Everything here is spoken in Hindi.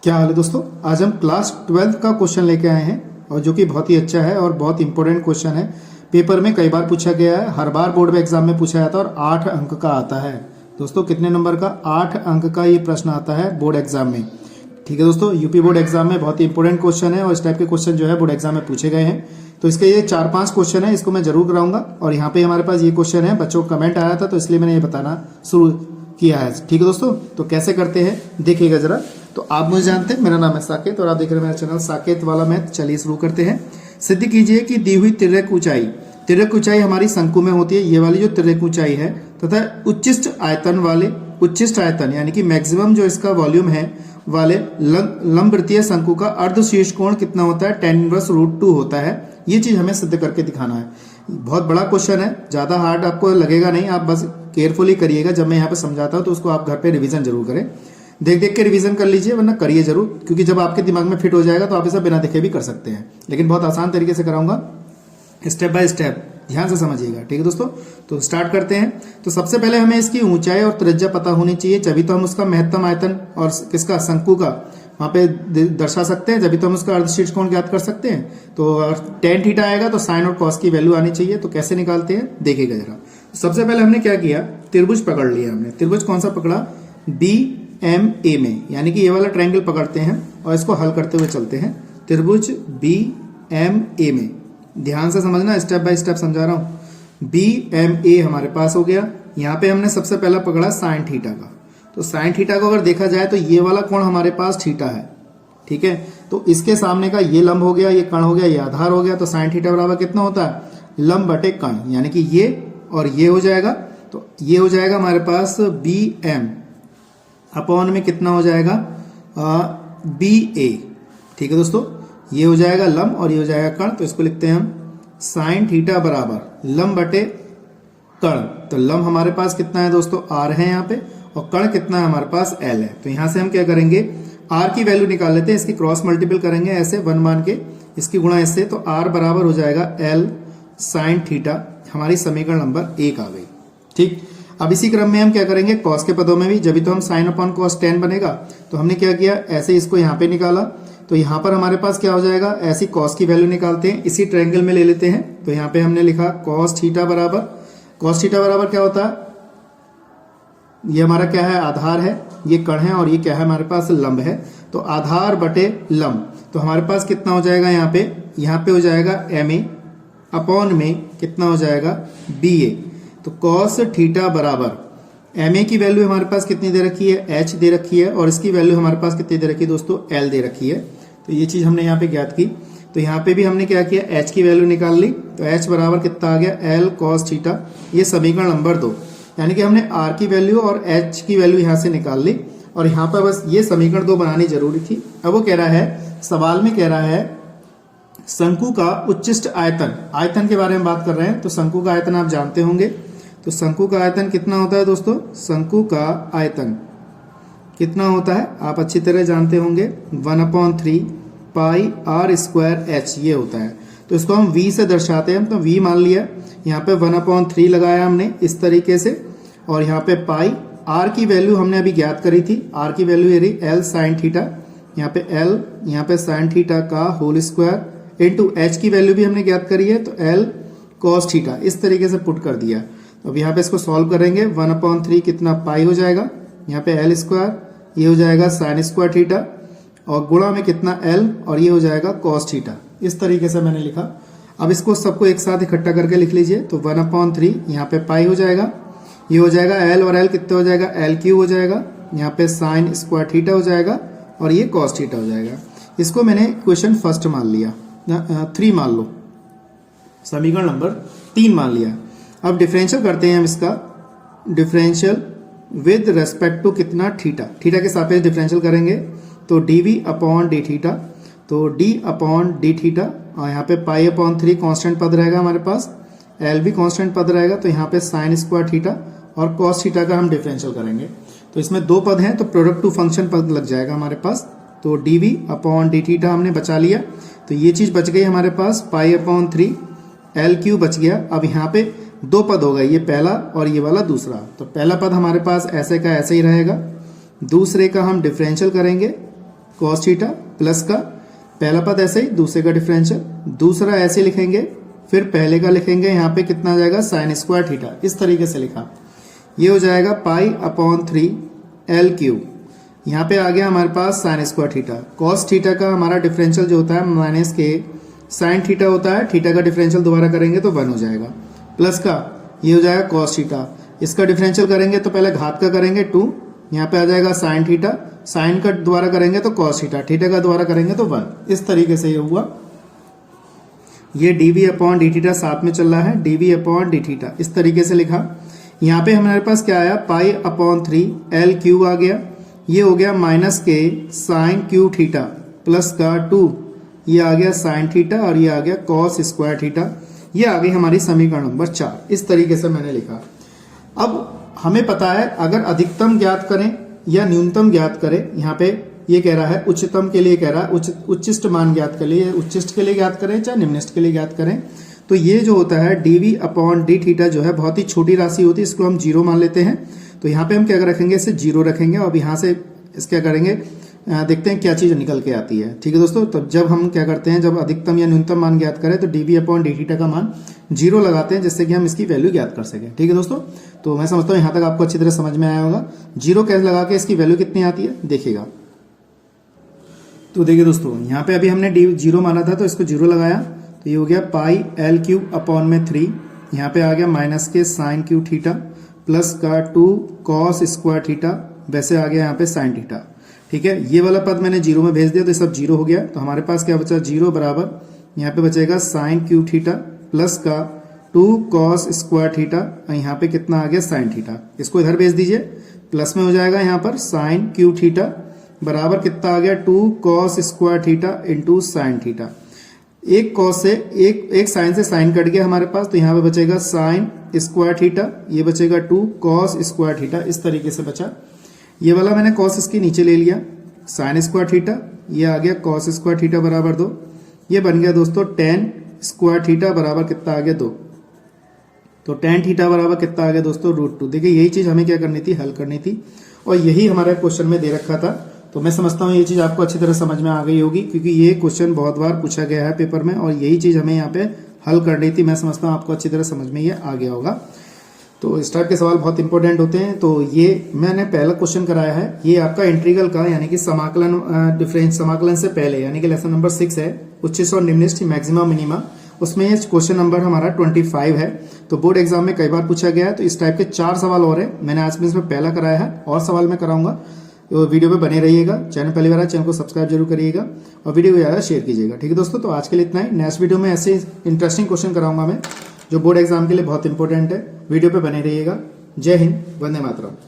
क्या हाल है दोस्तों। आज हम क्लास 12 का क्वेश्चन लेके आए हैं और जो कि बहुत ही अच्छा है और बहुत इंपॉर्टेंट क्वेश्चन है। पेपर में कई बार पूछा गया है, हर बार बोर्ड में एग्जाम में पूछा जाता है और 8 अंक का आता है। दोस्तों कितने नंबर का? 8 अंक का ये प्रश्न आता है बोर्ड एग्जाम में। ठीक है दोस्तों, यूपी बोर्ड एग्जाम में बहुत ही इंपॉर्टेंट क्वेश्चन है और इस टाइप के क्वेश्चन जो है बोर्ड एग्जाम में पूछे गए हैं। तो इसके ये 4-5 क्वेश्चन है, इसको मैं जरूर कराऊंगा। और यहाँ पे हमारे पास ये क्वेश्चन है, बच्चों को कमेंट आया था तो इसलिए मैंने ये बताना शुरू किया है। ठीक है दोस्तों, तो कैसे करते हैं देखिएगा जरा। तो आप मुझे जानते हैं, मेरा नाम है साकेत और आप देख रहे हैं मेरा चैनल साकेत वाला मैथ। चलिए शुरू करते हैं। सिद्ध कीजिए कि दी हुई तिर्यक ऊंचाई हमारी शंकु में होती है, ये वाली जो तिर्यक ऊंचाई है, तथा उच्चिष्ट आयतन यानी कि मैक्सिमम जो इसका वॉल्यूम है वाले लंबवृत्तीय शंकु का अर्धशीर्ष कोण कितना होता है? tan इनवर्स √2 होता है। ये चीज हमें सिद्ध करके दिखाना है। बहुत बड़ा क्वेश्चन है, ज्यादा हार्ड आपको लगेगा नहीं, आप बस केयरफुली करिएगा। जब मैं यहाँ पे समझाता हूँ तो उसको आप घर पे रिवीजन जरूर करें, देख देख के रिवीजन कर लीजिए, वरना करिए जरूर, क्योंकि जब आपके दिमाग में फिट हो जाएगा तो आप इसे बिना देखे भी कर सकते हैं। लेकिन बहुत आसान तरीके से कराऊंगा, स्टेप बाय स्टेप, ध्यान से समझिएगा। ठीक है दोस्तों, तो स्टार्ट करते हैं। तो सबसे पहले हमें इसकी ऊंचाई और त्रिज्या पता होनी चाहिए, जब तो हम उसका महत्तम आयतन और किसका, शंकु का वहां पे दर्शा सकते हैं, जब तो हम उसका अर्धशीर्ष कोण ज्ञात कर सकते हैं। तो tan थीटा आएगा तो साइन और कॉस की वैल्यू आनी चाहिए। तो कैसे निकालते हैं देखिएगा जरा। सबसे पहले हमने क्या किया, त्रिभुज पकड़ लिया हमने। त्रिभुज कौन सा पकड़ा? BMA में, यानी कि ये वाला ट्रायंगल पकड़ते हैं और इसको हल करते हुए चलते हैं। त्रिभुज BMA में, ध्यान से समझना, स्टेप बाय स्टेप समझा रहा हूं। BMA हमारे पास हो गया। यहाँ पे हमने सबसे पहला पकड़ा साइन थीटा का। तो साइन थीटा को अगर देखा जाए तो ये वाला कोण हमारे पास थीटा है। ठीक है, तो इसके सामने का ये लंब हो गया, ये कण हो गया, ये आधार हो गया। तो साइन थीटा बराबर कितना होता है? लंब बटे कण, यानी कि ये और ये हो जाएगा। तो ये हो जाएगा हमारे पास BM अपॉन में कितना हो जाएगा? BA। ठीक है दोस्तों, ये हो जाएगा लंब और ये हो जाएगा कण। तो इसको लिखते हैं हम साइन थीटा बराबर लंब बटे कण। तो लंब हमारे पास कितना है दोस्तों? R है यहाँ पे, और कण कितना है हमारे पास? L है। तो यहां से हम क्या करेंगे, R की वैल्यू निकाल लेते हैं, इसकी क्रॉस मल्टीपल करेंगे ऐसे 1 मान के, इसकी गुणा इससे। तो R बराबर हो जाएगा L साइन थीटा। हमारी समीकरण नंबर 1 आ गई। ठीक, अब इसी क्रम में हम क्या करेंगे, कॉस के पदों में भी, जब तो हम साइन अपॉन कॉस tan बनेगा। तो हमने क्या किया, ऐसे इसको यहाँ पे निकाला। तो यहाँ पर हमारे पास क्या हो जाएगा, ऐसी कॉस की वैल्यू निकालते हैं, इसी ट्रायंगल में ले लेते हैं। तो यहाँ पे हमने लिखा कॉस थीटा बराबर क्या होता है? ये हमारा क्या है? आधार है, ये कण है, और ये क्या है हमारे पास? लंब है। तो आधार बटे लंब, तो हमारे पास कितना हो जाएगा यहाँ पे हो जाएगा MA अपॉन में कितना हो जाएगा? BA। तो कॉस थीटा बराबर MA की वैल्यू हमारे पास कितनी दे रखी है? H दे रखी है, और इसकी वैल्यू हमारे पास कितनी दे रखी है दोस्तों? L दे रखी है। तो ये चीज हमने यहाँ पे ज्ञात की। तो यहाँ पे भी हमने क्या किया, H की वैल्यू निकाल ली। तो H बराबर कितना आ गया? L cos theta. ये समीकरण नंबर 2, यानी कि हमने R की वैल्यू और H की वैल्यू यहाँ से निकाल ली, और यहाँ पर बस ये समीकरण 2 बनानी जरूरी थी। अब वो कह रहा है, सवाल में कह रहा है शंकु का उच्चिष्ट आयतन के बारे में बात कर रहे हैं। तो शंकु का आयतन आप जानते होंगे। तो शंकु का आयतन कितना होता है दोस्तों? शंकु का आयतन कितना होता है आप अच्छी तरह जानते होंगे, 1/3 पाई r²h ये होता है। तो इसको हम V से दर्शाते हैं। तो V मान लिया, यहाँ पे 1/3 लगाया हमने इस तरीके से, और यहाँ पे पाई, R की वैल्यू हमने अभी ज्ञात करी थी। R की वैल्यू ये रही L साइन थीटा, यहाँ पे L, यहाँ पे साइन थीटा का होल स्क्वायर इंटू H की वैल्यू भी हमने ज्ञात करी है, तो L कॉस थीटा। इस तरीके से पुट कर दिया। अब यहाँ पे इसको सॉल्व करेंगे, 1/3 कितना? पाई हो जाएगा, यहाँ पे L स्क्वायर, ये हो जाएगा साइन स्क्वायर थीटा, और गुणा में कितना? L, और ये हो जाएगा कॉस थीटा। इस तरीके से मैंने लिखा। अब इसको सबको एक साथ इकट्ठा करके लिख लीजिए। तो 1/3 यहाँ पे पाई हो जाएगा, ये हो जाएगा L, और L कितना हो जाएगा? L³ हो जाएगा, यहाँ पे साइन स्क्वायर थीटा हो जाएगा, और ये कॉस थीटा हो जाएगा। इसको मैंने क्वेश्चन फर्स्ट मान लिया, 3 मान लो, समीकरण नंबर 3 मान लिया। अब डिफरेंशियल करते हैं हम इसका, डिफरेंशियल विद रेस्पेक्ट टू कितना? थीटा के सापेक्ष डिफरेंशियल करेंगे। तो dv अपॉन डी थीटा, तो d अपॉन डी थीटा, और यहाँ पे पाई/3 कांस्टेंट पद रहेगा हमारे पास, L भी कांस्टेंट पद रहेगा। तो यहाँ पे साइन स्क्वायर थीटा और कॉस थीटा का हम डिफरेंशियल करेंगे। तो इसमें 2 पद हैं, तो प्रोडक्ट टू फंक्शन पद लग जाएगा हमारे पास। तो dv अपॉन डी थीटा हमने बचा लिया। तो ये चीज बच गई हमारे पास, पाई/3 L³ बच गया। अब यहाँ पे 2 पद हो गए, ये पहला और ये वाला दूसरा। तो पहला पद हमारे पास ऐसे का ऐसे ही रहेगा, दूसरे का हम डिफरेंशियल करेंगे, कॉस थीटा प्लस का पहला पद ऐसे ही, दूसरे का डिफरेंशियल, दूसरा ऐसे लिखेंगे, फिर पहले का लिखेंगे, यहाँ पे कितना आ जाएगा साइन स्क्वायर थीटा, इस तरीके से लिखा। ये हो जाएगा पाई अपॉन 3 एल क्यू। यहाँ पे आ गया हमारे पास sine square theta. Cos theta का हमारा डिफरेंशियल जो होता है माइनस के साइन थीटा होता है, थीटा का डिफरेंशियल दोबारा करेंगे तो 1 हो जाएगा, प्लस का ये हो जाएगा कॉस थीटा, इसका डिफरेंशियल करेंगे तो पहले घात का करेंगे 2, यहाँ पे आ जाएगा साइन थीटा, साइन का द्वारा करेंगे तो कॉस थीटा, थीटा का द्वारा करेंगे तो 1। इस तरीके से ये हुआ। ये डीवी अपॉन डी थीटा साथ में चल रहा है, डीवी अपॉन डी थीटा, इस तरीके से लिखा। यहाँ पे हमारे पास क्या आया, पाई अपॉन 3 एल क्यू आ गया। ये हो गया माइनस के साइन क्यू थीटा प्लस का 2, ये आ गया साइन थीटा और ये आ गया कॉस स्क्वायर थीटा। ये आ गई हमारी समीकरण नंबर 4। इस तरीके से मैंने लिखा। अब हमें पता है अगर अधिकतम ज्ञात करें या न्यूनतम ज्ञात करें, यहाँ पे ये कह रहा है उच्चतम के लिए कह रहा है, उच्चिष्ट मान ज्ञात के लिए, उच्चिष्ट के लिए ज्ञात करें चाहे निम्निष्ट के लिए ज्ञात करें, तो ये जो होता है डीवी अपॉन डी थीटा जो है बहुत ही छोटी राशि होती है, इसको हम 0 मान लेते हैं। तो यहाँ पे हम क्या रखेंगे, इसे 0 रखेंगे और यहाँ से इस क्या करेंगे, देखते हैं क्या चीज निकल के आती है। ठीक है दोस्तों, तो जब हम क्या करते हैं, जब अधिकतम या न्यूनतम मान ज्ञात करें तो डीवी अपॉन डी थीटा का मान 0 लगाते हैं, जिससे कि हम इसकी वैल्यू ज्ञात कर सकें। ठीक है दोस्तों, तो मैं समझता हूँ यहाँ तक आपको अच्छी तरह समझ में आया होगा। 0 कैसे लगा के इसकी वैल्यू कितनी आती है देखिएगा। तो देखिए दोस्तों, यहाँ पे अभी हमने 0 माना था तो इसको 0 लगाया, तो ये हो गया पाई एल क्यू अपॉन में 3, यहाँ पे आ गया माइनस के साइन क्यू थीटा प्लस का 2 कॉस स्क्वायर थीटा, वैसे आ गया यहाँ पे साइन थीटा। ठीक है, ये वाला पद मैंने 0 में भेज दिया तो सब 0 हो गया। तो हमारे पास क्या बचा, 0 बराबर यहाँ पे बचेगा साइन क्यू थीटा प्लस का 2 कॉस स्क्वायर थीटा, और यहाँ पे कितना आ गया साइन थीटा। इसको इधर भेज दीजिए, प्लस में हो जाएगा यहाँ पर साइन क्यू थीटा बराबर कितना आ गया 2 cos square theta into sine theta. एक कॉस से एक साइन से साइन कट गया हमारे पास, तो यहाँ पे बचेगा साइन स्क्वायर थीटा, ये बचेगा 2 कॉस स्क्वायर थीटा, इस तरीके से बचा। ये वाला मैंने कॉस इसकी नीचे ले लिया, साइन स्क्वायर थीटा, ये आ गया कॉस स्क्वायर थीटा बराबर 2, ये बन गया दोस्तों टेन स्क्वायर थीटा बराबर कितना आ गया 2। तो टेन थीटा बराबर कितना आ गया दोस्तों √2। देखिए यही चीज हमें क्या करनी थी, हल करनी थी, और यही हमारे क्वेश्चन में दे रखा था। तो मैं समझता हूँ ये चीज आपको अच्छी तरह समझ में आ गई होगी, क्योंकि ये क्वेश्चन बहुत बार पूछा गया है पेपर में और यही चीज हमें यहाँ पे हल करनी थी। मैं समझता हूँ आपको अच्छी तरह समझ में ये आ गया होगा। तो इस टाइप के सवाल बहुत इंपॉर्टेंट होते हैं। तो ये मैंने पहला क्वेश्चन कराया है, ये आपका इंटीग्रल का यानी कि समाकलन डिफरेंस समाकलन से पहले यानी कि लेसन नंबर 6 है, उच्चिष्ट और निम्निष्ठ मैक्सिमा मिनिमा, उसमें ये क्वेश्चन नंबर हमारा 25 है। तो बोर्ड एग्जाम में कई बार पूछा गया है। तो इस टाइप के 4 सवाल और है, मैंने आज में इसमें पहला कराया है, और सवाल मैं कराऊंगा। तो वीडियो पे बने रहिएगा, चैनल पहली बार है चैनल को सब्सक्राइब जरूर करिएगा और वीडियो को ज़्यादा शेयर कीजिएगा। ठीक है दोस्तों, तो आज के लिए इतना ही। नेक्स्ट वीडियो में ऐसे इंटरेस्टिंग क्वेश्चन कराऊंगा मैं, जो बोर्ड एग्जाम के लिए बहुत इंपॉर्टेंट है। वीडियो पे बने रहिएगा। जय हिंद, वंदे मातरम।